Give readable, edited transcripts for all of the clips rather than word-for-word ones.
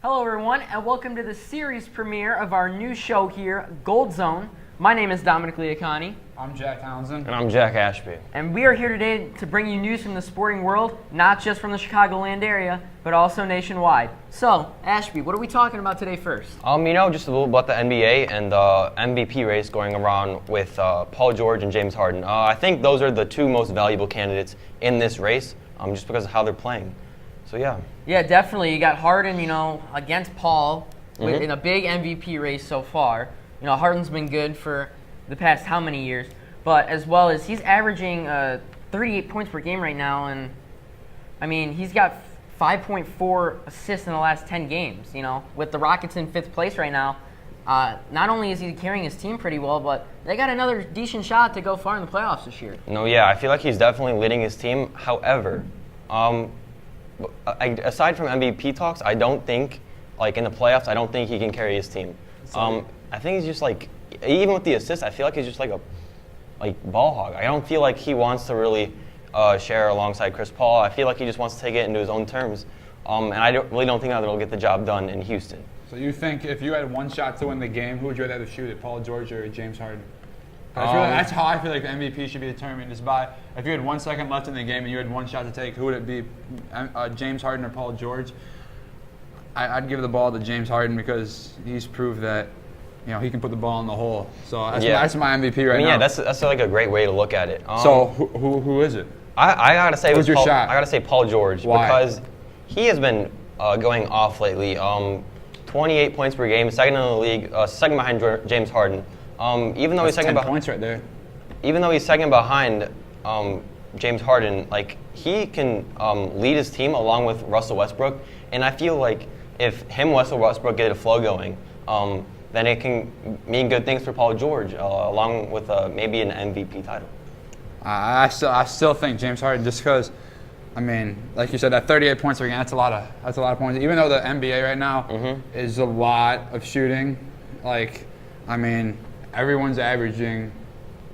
Hello everyone, and welcome to the series premiere of our new show here, Gold Zone. My name is Dominick Liacone. I'm Jack Townsend. And I'm Jack Ashby. And we are here today to bring you news from the sporting world, not just from the Chicagoland area, but also nationwide. So, Ashby, what are we talking about today first? Just a little about the NBA and the MVP race going around with Paul George and James Harden. I think those are the two most valuable candidates in this race, just because of how they're playing. So, yeah. Yeah, definitely. You got Harden, against Paul in a big MVP race so far. Harden's been good for the past how many years, but as well as he's averaging 38 points per game right now, and he's got 5.4 assists in the last 10 games. With the Rockets in 5th place right now, not only is he carrying his team pretty well, but they got another decent shot to go far in the playoffs this year. I feel like he's definitely leading his team. However, aside from MVP talks, I don't think, in the playoffs, I don't think he can carry his team. I think he's just even with the assists, I feel like he's just a ball hog. I don't feel like he wants to really share alongside Chris Paul. I feel like he just wants to take it into his own terms. And I really don't think that will get the job done in Houston. So you think if you had one shot to win the game, who would you rather shoot it, Paul George or James Harden? That's how I feel like the MVP should be determined, is by if you had 1 second left in the game and you had one shot to take, who would it be, James Harden or Paul George? I'd give the ball to James Harden because he's proved that he can put the ball in the hole. So that's my MVP right now. Yeah, that's a great way to look at it. So who is it? I gotta say, who's your shot? I gotta say Paul George. Why? Because he has been going off lately. 28 points per game, second in the league, second behind James Harden. Even though That's he's second 10 points right there. Even though he's second behind James Harden, he can lead his team along with Russell Westbrook, and I feel like if him and Russell Westbrook get a flow going, then it can mean good things for Paul George, along with maybe an MVP title. I still think James Harden, just because, like you said, that 38 points per game, that's a lot of points. Even though the NBA right now is a lot of shooting, everyone's averaging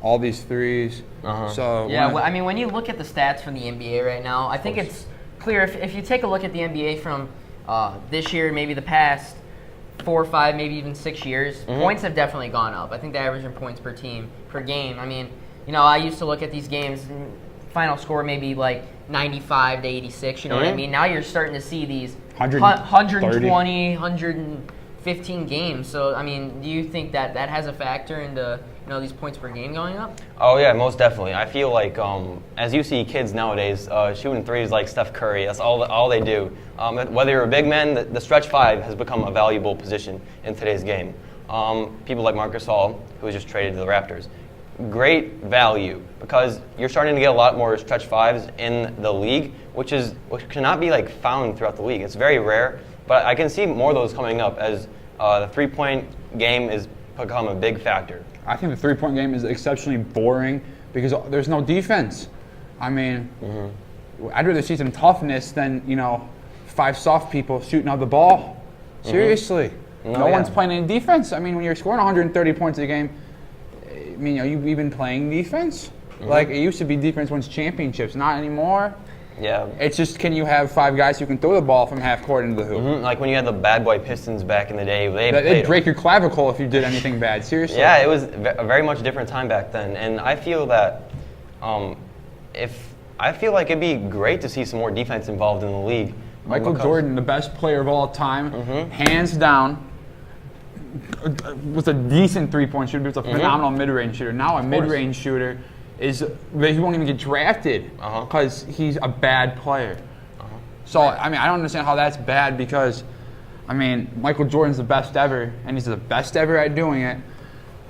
all these threes. So when you look at the stats from the NBA right now, I think it's clear if you take a look at the NBA from this year, maybe the past 4 or 5, maybe even 6 years, points have definitely gone up. I think the average in points per team per game. I used to look at these games, final score maybe 95 to 86. You know what I mean? Now you're starting to see these 120, 115 games. So do you think that has a factor into these points per game going up? Oh yeah, most definitely. I feel like as you see kids nowadays shooting threes like Steph Curry, that's all they do. Whether you're a big man, the stretch five has become a valuable position in today's game. People like Marc Gasol, who was just traded to the Raptors, great value because you're starting to get a lot more stretch fives in the league, which cannot be found throughout the league. It's very rare, but I can see more of those coming up as the 3-point game is become a big factor. I think the 3-point game is exceptionally boring because there's no defense. I'd rather see some toughness than 5 soft people shooting out the ball. Seriously, no one's playing any defense. When you're scoring 130 points a game, you've been playing defense. It used to be defense wins championships, not anymore. Yeah. It's just, can you have 5 guys who can throw the ball from half court into the hoop? Like when you had the bad boy Pistons back in the day. They'd break your clavicle if you did anything bad, seriously. Yeah, it was a very much different time back then. And I feel that I feel like it'd be great to see some more defense involved in the league. Michael Jordan, the best player of all time, hands down, was a decent 3-point shooter. He was a phenomenal mid-range shooter. Now a mid-range shooter he won't even get drafted because he's a bad player. So, I don't understand how that's bad because, Michael Jordan's the best ever, and he's the best ever at doing it.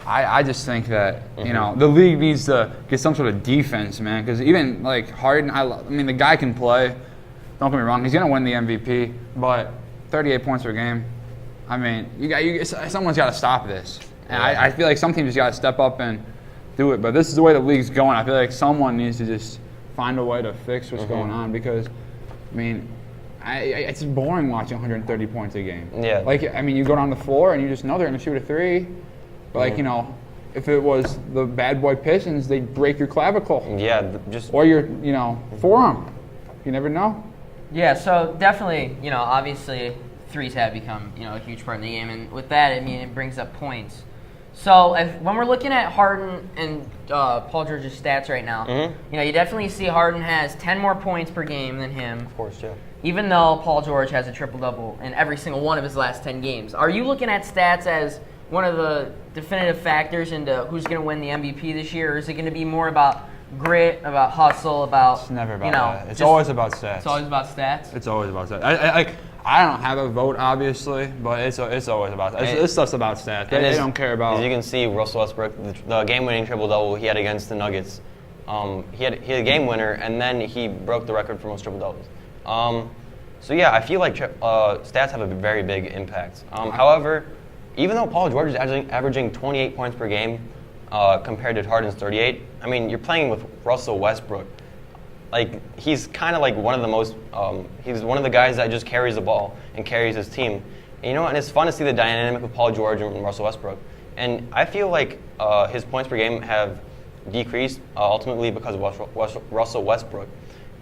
I just think that, the league needs to get some sort of defense, man, because even, Harden, the guy can play. Don't get me wrong, he's going to win the MVP, but 38 points per game, someone's got to stop this. And I feel like some teams just got to step up and do it, but this is the way the league's going. I feel like someone needs to just find a way to fix what's going on because, it's boring watching 130 points a game. Yeah. You go down the floor and you just know they're going to shoot a 3, but if it was the bad boy Pistons, they'd break your clavicle. Yeah, or your forearm. You never know. Yeah, so definitely, obviously threes have become, a huge part of the game. And with that, I mean, it brings up points. So when we're looking at Harden and Paul George's stats right now, you definitely see Harden has 10 more points per game than him. Of course, yeah. Even though Paul George has a triple-double in every single one of his last 10 games. Are you looking at stats as one of the definitive factors into who's going to win the MVP this year, or is it going to be more about grit, about hustle, about It's never about that. It's always about stats. It's always about stats? It's always about stats. I don't have a vote, obviously, but it's always about stats. This stuff's about stats. They don't care about. As you can see, Russell Westbrook, the game-winning triple-double he had against the Nuggets, he had a game winner, and then he broke the record for most triple-doubles. So yeah, I feel like stats have a very big impact. However, even though Paul George is averaging 28 points per game compared to Harden's 38, I mean, you're playing with Russell Westbrook. Like, he's kind of like one of the most, he's one of the guys that just carries the ball and carries his team. And, and it's fun to see the dynamic of Paul George and Russell Westbrook. And I feel like his points per game have decreased ultimately because of Russell Westbrook.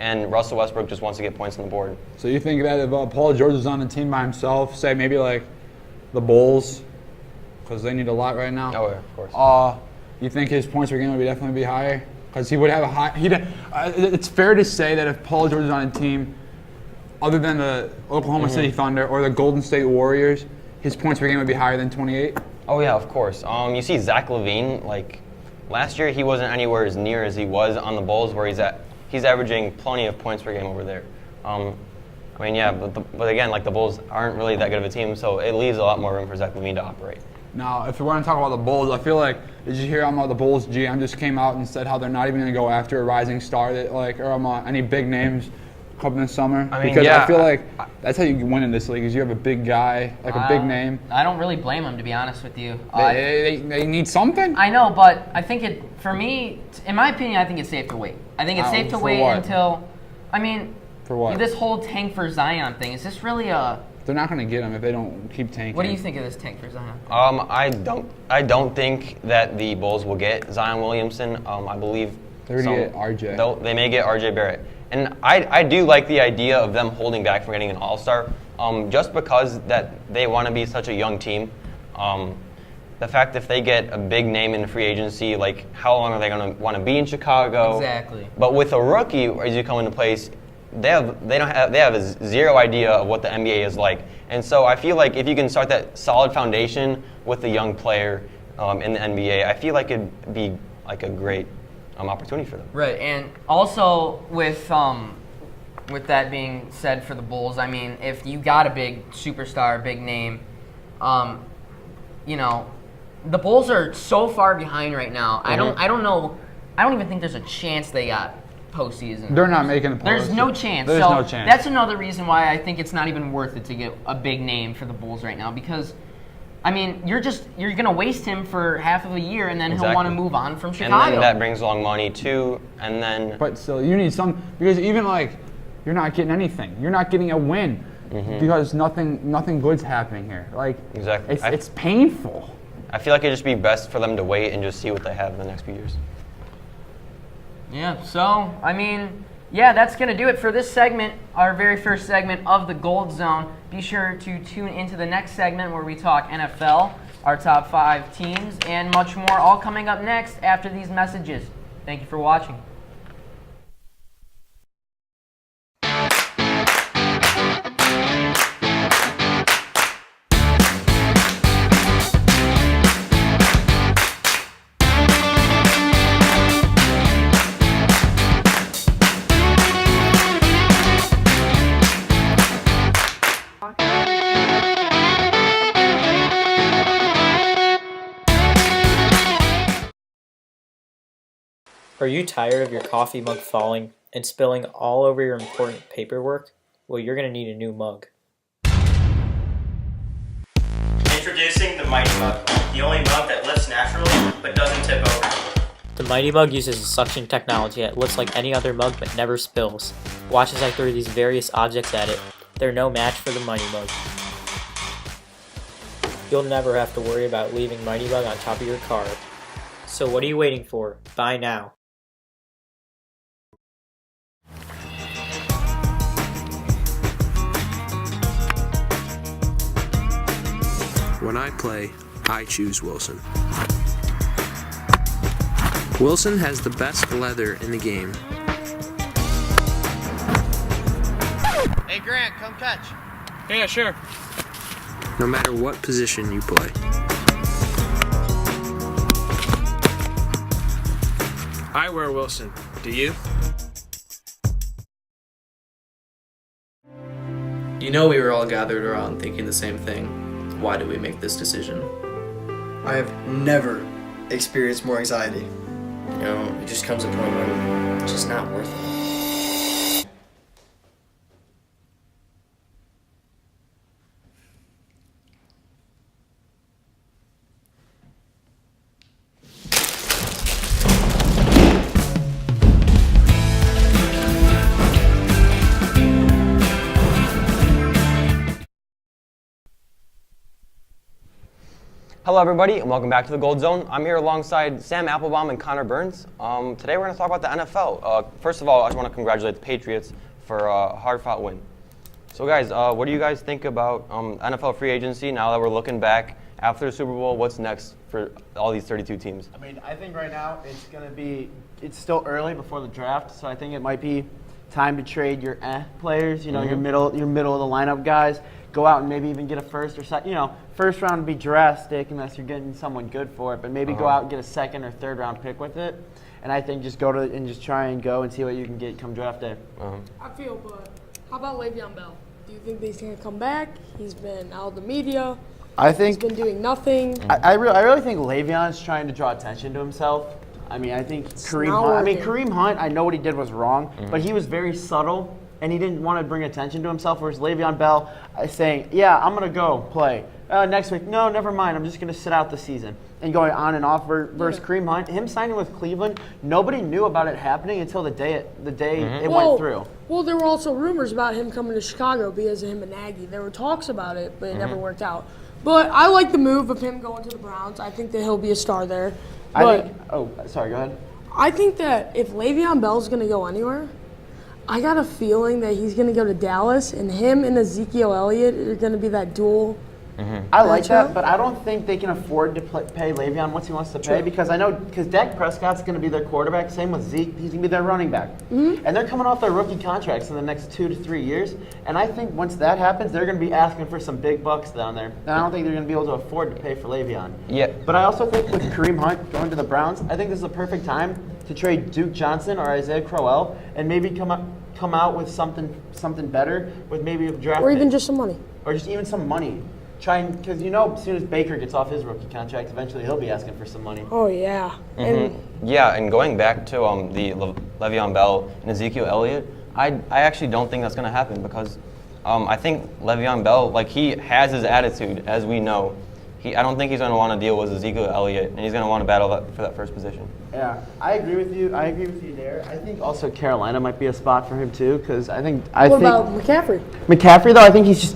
And Russell Westbrook just wants to get points on the board. So you think that if Paul George is on a team by himself, say maybe like the Bulls, because they need a lot right now. Oh, yeah, of course. You think his points per game would definitely be higher? Because he would have a high. It's fair to say that if Paul George is on a team other than the Oklahoma City Thunder or the Golden State Warriors, his points per game would be higher than 28. Oh yeah, of course. You see Zach LaVine, like last year he wasn't anywhere as near as he was on the Bulls, where he's at. He's averaging plenty of points per game over there. I mean, yeah, but again, like the Bulls aren't really that good of a team, so it leaves a lot more room for Zach LaVine to operate. Now, if we want to talk about the Bulls, I feel like, did you hear about the Bulls GM just came out and said how they're not even going to go after a rising star that or any big names coming this summer? I mean, because yeah, I feel like that's how you win in this league is you have a big guy, like a big name. I don't really blame them, to be honest with you. They need something? I know, but I think for me, in my opinion, I think it's safe to wait. I think it's safe to wait until, for what? This whole tank for Zion thing, is this really a... They're not going to get him if they don't keep tanking. What do you think of this tank for Zion? I don't think that the Bulls will get Zion Williamson. I believe they're going to get RJ. They may get RJ Barrett. And I do like the idea of them holding back from getting an all-star, just because that they want to be such a young team. The fact if they get a big name in free agency, like how long are they going to want to be in Chicago? Exactly. But with a rookie, as you come into place, they have a zero idea of what the NBA is like. And so I feel like if you can start that solid foundation with a young player in the NBA, I feel like it'd be like a great opportunity for them. Right, and also with that being said for the Bulls, I mean, if you got a big superstar, big name, the Bulls are so far behind right now. I don't know. I don't even think there's a chance they got postseason. They're not making the postseason. There's no chance. There's no chance. That's another reason why I think it's not even worth it to get a big name for the Bulls right now, because you're going to waste him for half of a year, and then he'll want to move on from Chicago. And then that brings along money too, and then... But still, you need some, because even you're not getting anything. You're not getting a win because nothing good's happening here. Exactly. It's painful. I feel like it'd just be best for them to wait and just see what they have in the next few years. Yeah, so, that's going to do it for this segment, our very first segment of the Gold Zone. Be sure to tune into the next segment where we talk NFL, our top 5 teams, and much more, all coming up next after these messages. Thank you for watching. Are you tired of your coffee mug falling and spilling all over your important paperwork? Well, you're going to need a new mug. Introducing the Mighty Mug, the only mug that lifts naturally but doesn't tip over. The Mighty Mug uses a suction technology that looks like any other mug but never spills. Watch as I throw these various objects at it. They're no match for the Mighty Mug. You'll never have to worry about leaving Mighty Mug on top of your car. So what are you waiting for? Buy now. When I play, I choose Wilson. Wilson has the best leather in the game. Hey Grant, come catch. Yeah, sure. No matter what position you play. I wear Wilson. Do you? You know, we were all gathered around thinking the same thing. Why did we make this decision? I have never experienced more anxiety. You know, it just comes to a point where it's just not worth it. Hello everybody and welcome back to the Gold Zone. I'm here alongside Sam Appelbaum and Connor Burns. Today we're going to talk about the NFL. First of all, I just want to congratulate the Patriots for a hard-fought win. So guys, what do you guys think about NFL free agency now that we're looking back after the Super Bowl? What's next for all these 32 teams? I mean, I think right now it's still early before the draft, so I think it might be time to trade your players, your middle of the lineup guys. Go out and maybe even get a first or second. First round would be drastic unless you're getting someone good for it, but maybe go out and get a second or third round pick with it. And I think just try and go and see what you can get come draft day. I feel, but how about Le'Veon Bell? Do you think he's going to come back? He's been out of the media. I think he's been doing nothing. I really think Le'Veon's trying to draw attention to himself. I mean, I think Kareem Hunt, I know what he did was wrong, but he was very subtle. And he didn't want to bring attention to himself, whereas Le'Veon Bell saying, yeah, I'm going to go play. Next week, no, never mind, I'm just going to sit out the season. And going on and off versus Kareem Hunt. Him signing with Cleveland, nobody knew about it happening until the day it went through. Well, there were also rumors about him coming to Chicago because of him and Nagy. There were talks about it, but it never worked out. But I like the move of him going to the Browns. I think that he'll be a star there. Sorry, go ahead. I think that if Le'Veon Bell's going to go anywhere, I got a feeling that he's going to go to Dallas, and him and Ezekiel Elliott are going to be that dual. I like that, but I don't think they can afford to pay Le'Veon what he wants to pay because Dak Prescott's going to be their quarterback. Same with Zeke, he's going to be their running back, and they're coming off their rookie contracts in the next 2 to 3 years. And I think once that happens, they're going to be asking for some big bucks down there. And I don't think they're going to be able to afford to pay for Le'Veon. Yeah. But I also think with Kareem Hunt going to the Browns, I think this is a perfect time to trade Duke Johnson or Isaiah Crowell and maybe come out with something better with maybe a draft or even pick. just some money. Or just even some money. Because as soon as Baker gets off his rookie contract, eventually he'll be asking for some money. Oh, yeah. And going back to the Le'Veon Bell and Ezekiel Elliott, I actually don't think that's going to happen because I think Le'Veon Bell, he has his attitude, as we know. I don't think he's going to want to deal with Ezekiel Elliott, and he's going to want to battle for that first position. Yeah, I agree with you. There. I think also Carolina might be a spot for him too, because What about McCaffrey? McCaffrey though, I think he's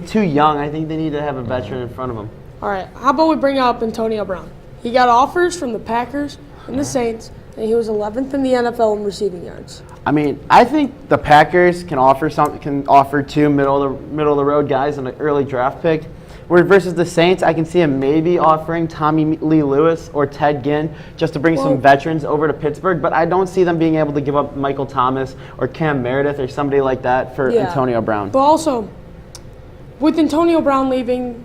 too young. I think they need to have a veteran in front of him. All right, how about we bring up Antonio Brown? He got offers from the Packers and the Saints, and he was 11th in the NFL in receiving yards. I mean, I think the Packers can offer two middle of the road guys in an early draft pick. Versus the Saints, I can see him maybe offering Tommy Lee Lewis or Ted Ginn just to bring some veterans over to Pittsburgh, but I don't see them being able to give up Michael Thomas or Cam Meredith or somebody like that for Antonio Brown. But also, with Antonio Brown leaving,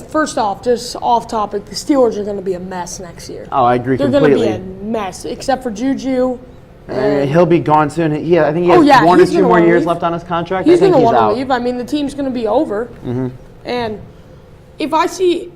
first off, just off topic, the Steelers are going to be a mess next year. Oh, I agree completely. They're going to be a mess, except for Juju. He'll be gone soon. I think he has 1 or 2 more years left on his contract. He's going to want to leave. I mean, the team's going to be over. And if I see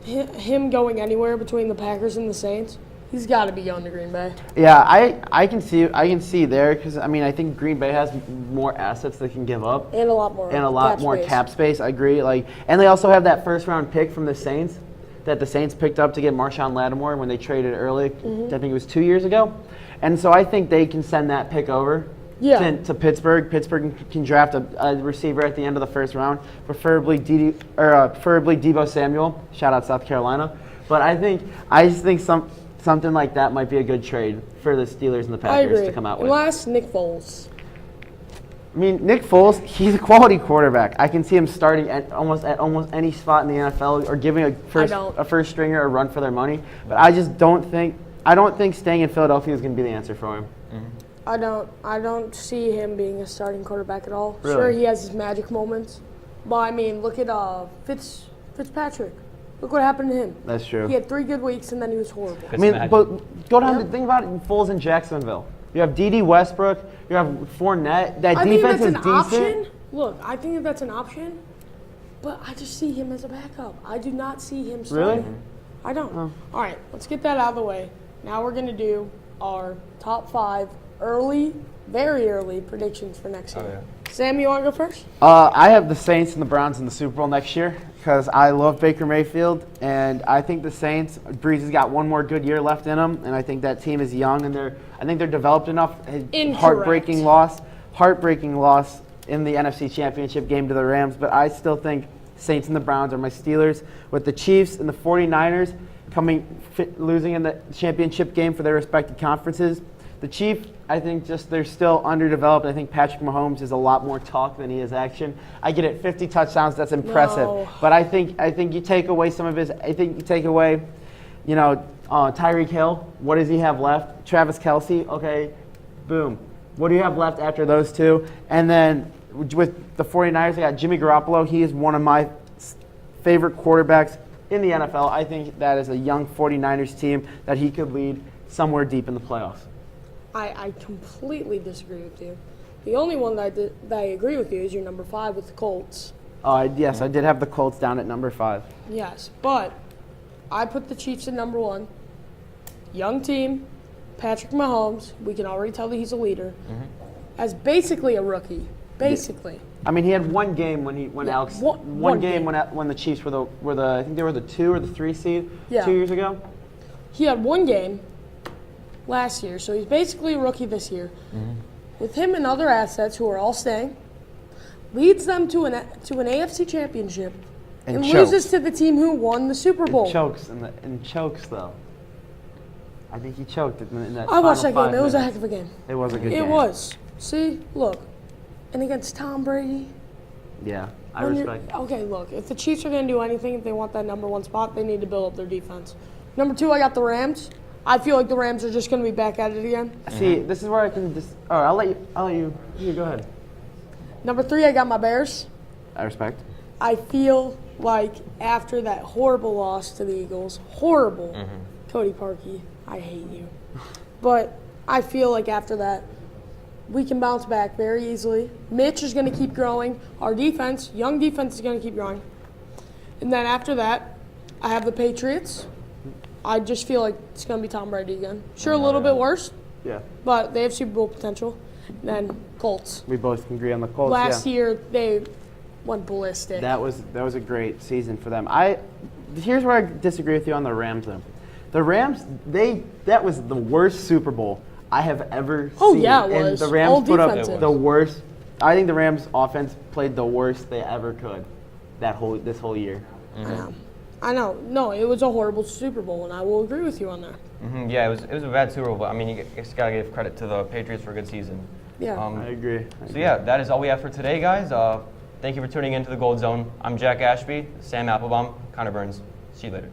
him going anywhere between the Packers and the Saints, he's got to be going to Green Bay. Yeah, I can see there because I think Green Bay has more assets they can give up and a lot more cap space. I agree. And they also have that first round pick from the Saints that the Saints picked up to get Marshawn Lattimore when they traded early. I think it was 2 years ago, and so I think they can send that pick over. To Pittsburgh. Pittsburgh can draft a receiver at the end of the first round, preferably Deebo Samuel. Shout out South Carolina. But I just think something like that might be a good trade for the Steelers and the Packers to come out with. Last, Nick Foles. I mean, Nick Foles, he's a quality quarterback. I can see him starting at almost any spot in the NFL or giving a first stringer a run for their money. But I just don't think staying in Philadelphia is going to be the answer for him. Mm-hmm. I don't see him being a starting quarterback at all. Really? Sure, he has his magic moments, but I mean, look at Fitzpatrick. Look what happened to him. That's true. He had 3 good weeks and then he was horrible. I mean, but go down to think about it. Foles in Jacksonville. You have D.D. Westbrook. You have Fournette. That defense is decent. Option. Look, I think that's an option, but I just see him as a backup. I do not see him starting. Really? I don't. Oh. All right, let's get that out of the way. Now we're going to do our top 5 very early predictions for next year. Yeah. Sam, you want to go first? I have the Saints and the Browns in the Super Bowl next year because I love Baker Mayfield, and I think the Saints, Breeze has got one more good year left in them, and I think that team is young, and I think they're developed enough. Incorrect. Heartbreaking loss in the NFC Championship game to the Rams, but I still think Saints and the Browns are my Steelers, with the Chiefs and the 49ers losing in the championship game for their respective conferences. The Chiefs, I think they're still underdeveloped. I think Patrick Mahomes is a lot more talk than he is action. I get it, 50 touchdowns, that's impressive. No. But I think you take away Tyreek Hill. What does he have left? Travis Kelce, okay, boom. What do you have left after those two? And then with the 49ers, I got Jimmy Garoppolo. He is one of my favorite quarterbacks in the NFL. I think that is a young 49ers team that he could lead somewhere deep in the playoffs. I completely disagree with you. The only one that I agree with you is your number 5 with the Colts. Yes, I did have the Colts down at number 5. Yes, but I put the Chiefs at number 1. Young team, Patrick Mahomes. We can already tell that he's a leader. Mm-hmm. As basically a rookie, basically. I mean, he had one game when the Chiefs were the I think they were the 2 or the 3 seed 2 years ago. He had one game last year, so he's basically a rookie this year. Mm-hmm. With him and other assets who are all staying, leads them to an AFC championship and loses to the team who won the Super Bowl. Chokes though. I think he choked in that. I watched that game. It was a heck of a game. It was a good game. It was. See, look, and against Tom Brady. Yeah, I respect. Okay, look, if the Chiefs are going to do anything, if they want that number 1 spot, they need to build up their defense. Number 2, I got the Rams. I feel like the Rams are just going to be back at it again. See, this is where I can just. All right, I'll let you. You go ahead. Number 3, I got my Bears. I respect. I feel like after that horrible loss to the Eagles, Cody Parkey, I hate you. But I feel like after that, we can bounce back very easily. Mitch is going to keep growing. Our defense, young defense, is going to keep growing. And then after that, I have the Patriots. I just feel like it's going to be Tom Brady again. Sure, a little bit worse. Yeah. But they have Super Bowl potential. And then Colts. We both can agree on the Colts. Last year, they went ballistic. That was a great season for them. Here's where I disagree with you on the Rams, though. The Rams, that was the worst Super Bowl I have ever seen. Oh, yeah, it was. And the Rams put up the worst. I think the Rams offense played the worst they ever could this whole year. Mm-hmm. I know. No, it was a horrible Super Bowl, and I will agree with you on that. Mm-hmm. Yeah, it was a bad Super Bowl, but I mean, you just got to give credit to the Patriots for a good season. Yeah. I agree. So, yeah, that is all we have for today, guys. Thank you for tuning into the Gold Zone. I'm Jack Ashby, Sam Appelbaum, Connor Burns. See you later.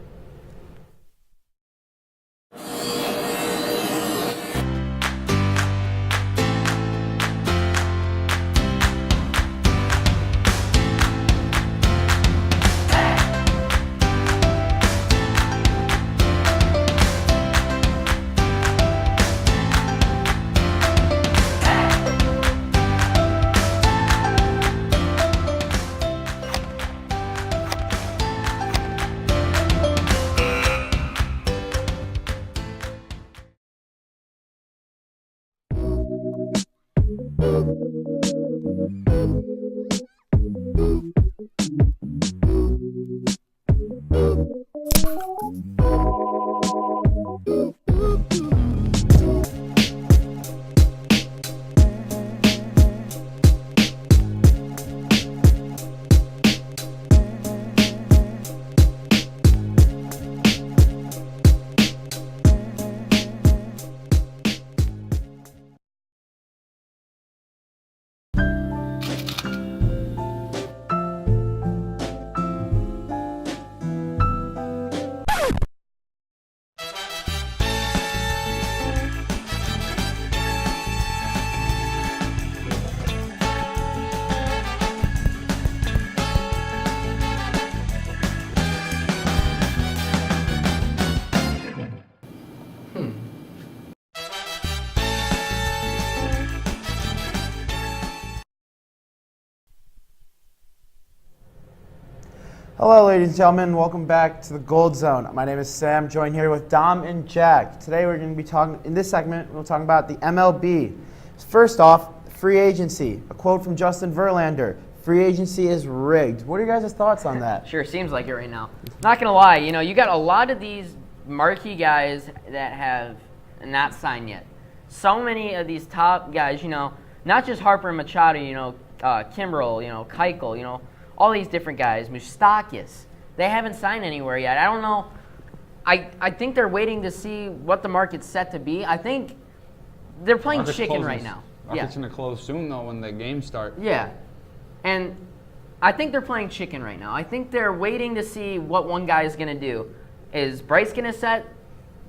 Hello, ladies and gentlemen. Welcome back to the Gold Zone. My name is Sam, joined here with Dom and Jack. Today we're going to be talking, in this segment, we'll talk about the MLB. First off, free agency. A quote from Justin Verlander. Free agency is rigged. What are your guys' thoughts on that? Sure, seems like it right now. Not going to lie, you got a lot of these marquee guys that have not signed yet. So many of these top guys, not just Harper and Machado, Kimbrel, Keuchel, all these different guys, Moustakas, they haven't signed anywhere yet. I don't know. I think they're waiting to see what the market's set to be. I think they're playing chicken right now. Market's going to close soon, though, when the games start. Yeah. And I think they're playing chicken right now. I think they're waiting to see what one guy is going to do. Is Bryce going to set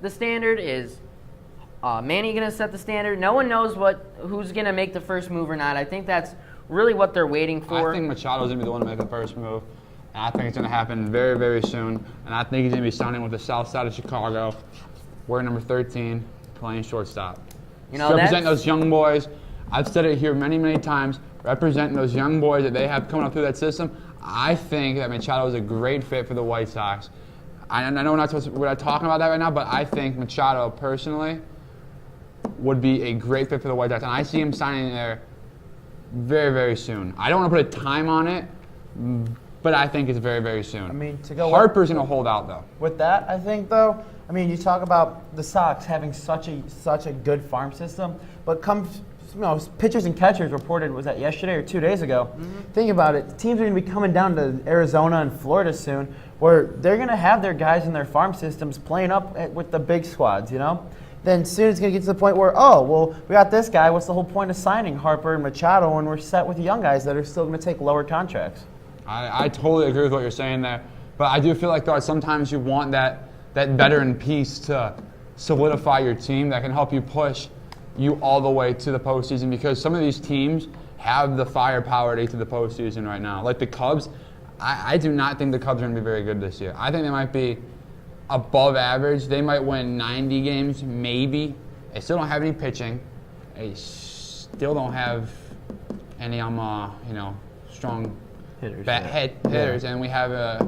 the standard? Is Manny going to set the standard? No one knows who's going to make the first move or not. I think that's really what they're waiting for. I think Machado's going to be the one to make the first move. And I think it's going to happen very, very soon. And I think he's going to be signing with the south side of Chicago. Wearing number 13, playing shortstop. Representing those young boys. I've said it here many, many times. Representing those young boys that they have coming up through that system, I think that Machado is a great fit for the White Sox. I know we're not talking about that right now, but I think Machado personally would be a great fit for the White Sox, and I see him signing there very, very soon. I don't want to put a time on it, but I think it's very, very soon. Harper's going to hold out, though. With that, I think, though, you talk about the Sox having such a good farm system, but comes. Pitchers and catchers reported, was that yesterday or 2 days ago? Mm-hmm. Think about it. Teams are going to be coming down to Arizona and Florida soon where they're going to have their guys in their farm systems playing up with the big squads, Then soon it's going to get to the point where, we got this guy. What's the whole point of signing Harper and Machado when we're set with the young guys that are still going to take lower contracts? I totally agree with what you're saying there. But I do feel like, though, sometimes you want that veteran piece to solidify your team that can help you push you all the way to the postseason, because some of these teams have the firepower to get to the postseason right now. Like the Cubs, I do not think the Cubs are going to be very good this year. I think they might be above average. They might win 90 games, maybe. They still don't have any pitching. They still don't have any strong hitters, and we have a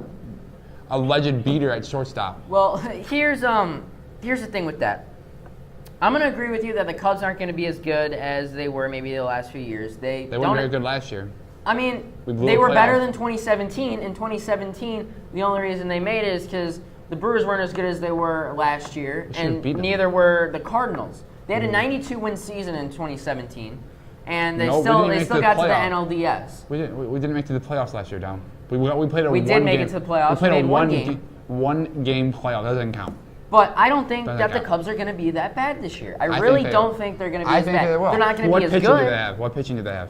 alleged beater at shortstop. Well, here's the thing with that. I'm going to agree with you that the Cubs aren't going to be as good as they were maybe the last few years. They weren't very good last year. They were better than 2017. In 2017, the only reason they made it is because the Brewers weren't as good as they were last year, and neither were the Cardinals. They had a 92-win season in 2017, and they still got to the NLDS. We didn't make it to the playoffs last year, Dom. We did make it to the playoffs. We played one game playoff. That doesn't count. But I don't think that the Cubs are going to be that bad this year. I really don't think they're going to be as bad. They're not going to be as good. What pitching do they have?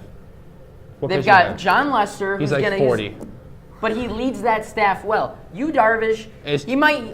They've got John Lester, who's like 40. But he leads that staff well. Yu Darvish, he might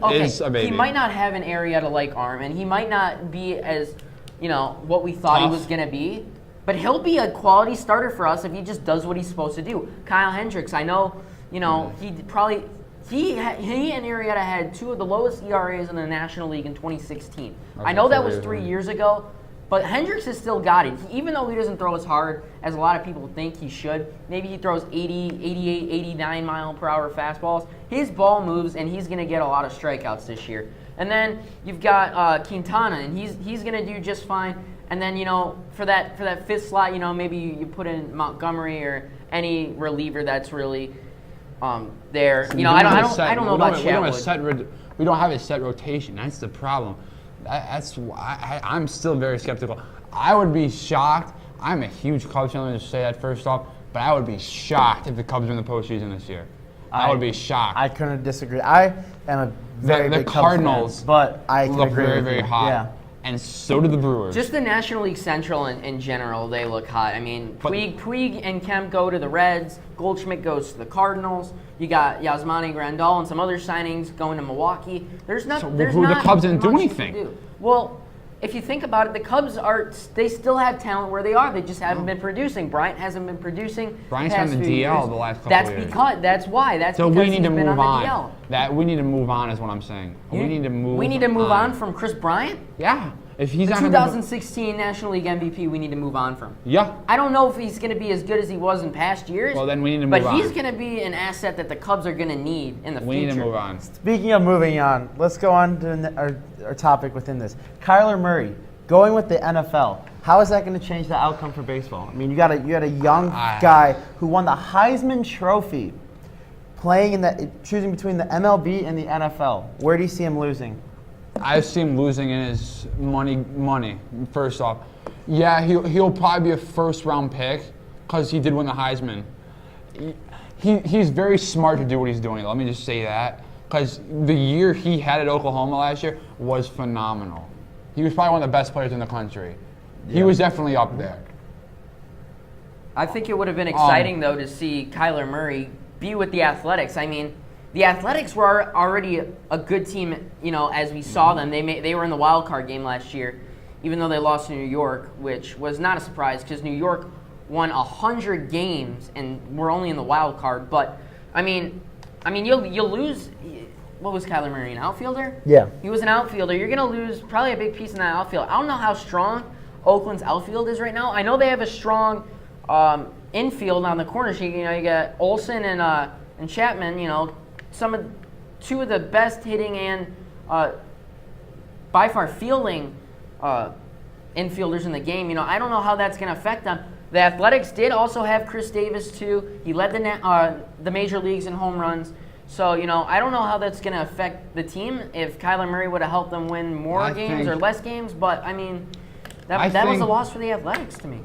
not have an Arrieta-like arm, and he might not be as, what we thought he was going to be. But he'll be a quality starter for us if he just does what he's supposed to do. Kyle Hendricks, I know, he probably. He and Arrieta had two of the lowest ERAs in the National League in 2016. I know that was 3 years ago, but Hendricks has still got it. Even though he doesn't throw as hard as a lot of people think he should, maybe he throws 80, 88, 89 mile-per-hour fastballs, his ball moves, and he's going to get a lot of strikeouts this year. And then you've got Quintana, and he's going to do just fine. And then, for that fifth slot, maybe you put in Montgomery or any reliever that's really there. I don't know about Chatwood. We don't have a set rotation. That's the problem. That's why I'm still very skeptical. I would be shocked. I'm a huge Cubs fan, to say that first off, but I would be shocked if the Cubs are in the postseason this year. I would be shocked. I couldn't disagree. I am a very big Cardinals Cubs fan, but I can look agree very, with very you. hot. Yeah. And so do the Brewers. Just the National League Central in general, they look hot. Puig and Kemp go to the Reds. Goldschmidt goes to the Cardinals. You got Yasmani Grandal and some other signings going to Milwaukee. The Cubs didn't do anything. Well, if you think about it, the Cubs they still have talent where they are. They just haven't been producing. Bryant hasn't been producing. Bryant's on the DL the last couple of years. That's why. We need to move on. We need to move on is what I'm saying. We need to move on. We need to move on from Chris Bryant? Yeah. If he's The not gonna be- 2016 National League MVP, we need to move on from. Yeah. I don't know if he's going to be as good as he was in past years. Well, then we need to move But on. he's going to be an asset that the Cubs are going to need in the We future. need to move on. Speaking of moving on, let's go on to our topic within this. Kyler Murray, going with the NFL. How is that going to change the outcome for baseball? I mean, you got a young guy who won the Heisman Trophy, choosing between the MLB and the NFL. Where do you see him losing? I see him losing in his money. First off, yeah, he'll probably be a first-round pick because he did win the Heisman. He's very smart to do what he's doing. Let me just say that, because the year he had at Oklahoma last year was phenomenal. He was probably one of the best players in the country. Yeah. He was definitely up there. I think it would have been exciting, though, to see Kyler Murray be with the Athletics. I mean, the Athletics were already a good team, as we saw them. They were in the wild card game last year, even though they lost to New York, which was not a surprise because New York won 100 games and were only in the wild card. But I mean, you'll lose. What was Kyler Murray, an outfielder? Yeah. He was an outfielder. You're going to lose probably a big piece in that outfield. I don't know how strong Oakland's outfield is right now. I know they have a strong infield on the corner sheet. You got Olsen and Chapman. Two of the best hitting and by far fielding infielders in the game. I don't know how that's going to affect them. The Athletics did also have Chris Davis too. He led the major leagues in home runs. So, I don't know how that's going to affect the team if Kyler Murray would have helped them win more games or less games. But, I mean, that was a loss for the Athletics to me.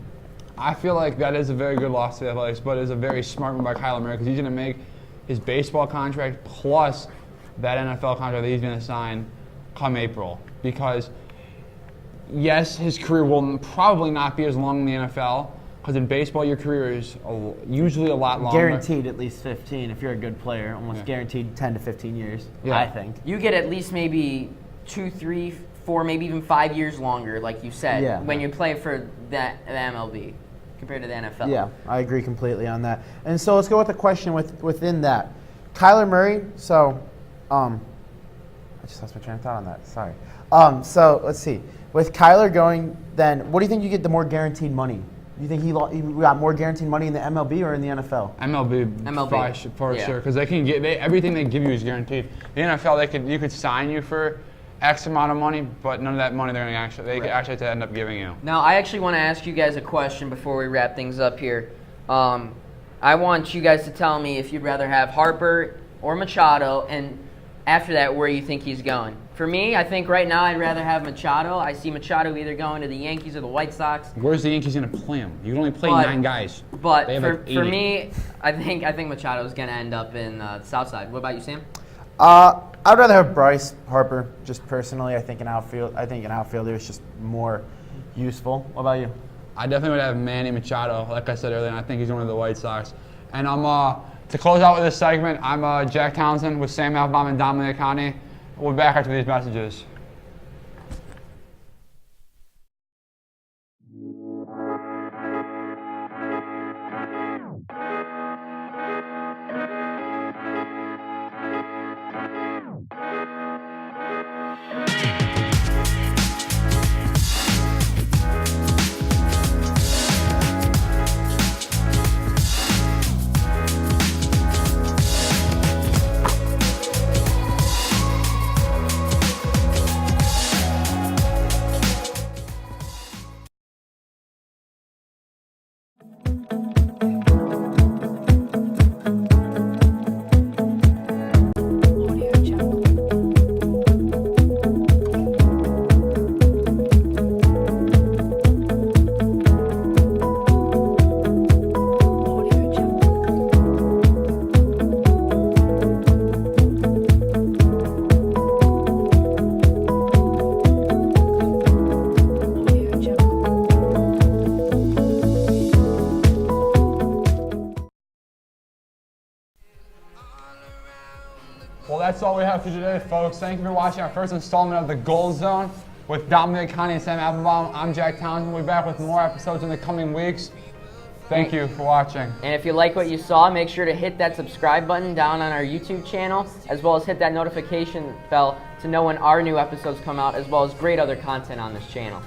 I feel like that is a very good loss to the Athletics, but it's a very smart move by Kyler Murray because he's going to make his baseball contract plus that NFL contract that he's going to sign come April. Because, yes, his career will probably not be as long in the NFL, because in baseball, your career is usually a lot longer. Guaranteed at least 15 if you're a good player. Almost guaranteed 10 to 15 years, I think. You get at least maybe 2, 3, 4, maybe even 5 years longer, like you said, when you play for the MLB compared to the NFL. Yeah, I agree completely on that. And so let's go with a question within that. Kyler Murray, so I just lost my train of thought on that. Sorry. So let's see. With Kyler going, then what do you think you get the more guaranteed money? Do you think he got more guaranteed money in the MLB or in the NFL? MLB. For sure, because they can get everything they give you is guaranteed. The NFL, you could sign you for X amount of money, but none of that money they actually have to end up giving you. Now, I actually want to ask you guys a question before we wrap things up here. I want you guys to tell me if you'd rather have Harper or Machado, and after that, where you think he's going. For me, I think right now I'd rather have Machado. I see Machado either going to the Yankees or the White Sox. Where's the Yankees going to play him? You can only play 9 guys. But for me, I think Machado's going to end up in the South Side. What about you, Sam? I'd rather have Bryce Harper, just personally. I think an outfielder is just more useful. What about you? I definitely would have Manny Machado, like I said earlier, and I think he's one of the White Sox. And to close out with this segment, I'm Jack Townsend with Sam Appelbaum and Dominick Liacone. We'll be back after these messages. Well, that's all we have for today, folks. Thank you for watching our first installment of The Gold Zone with Dominick Liacone and Sam Appelbaum. I'm Jack Townsend. We'll be back with more episodes in the coming weeks. Thank you for watching. And if you like what you saw, make sure to hit that subscribe button down on our YouTube channel, as well as hit that notification bell to know when our new episodes come out, as well as great other content on this channel.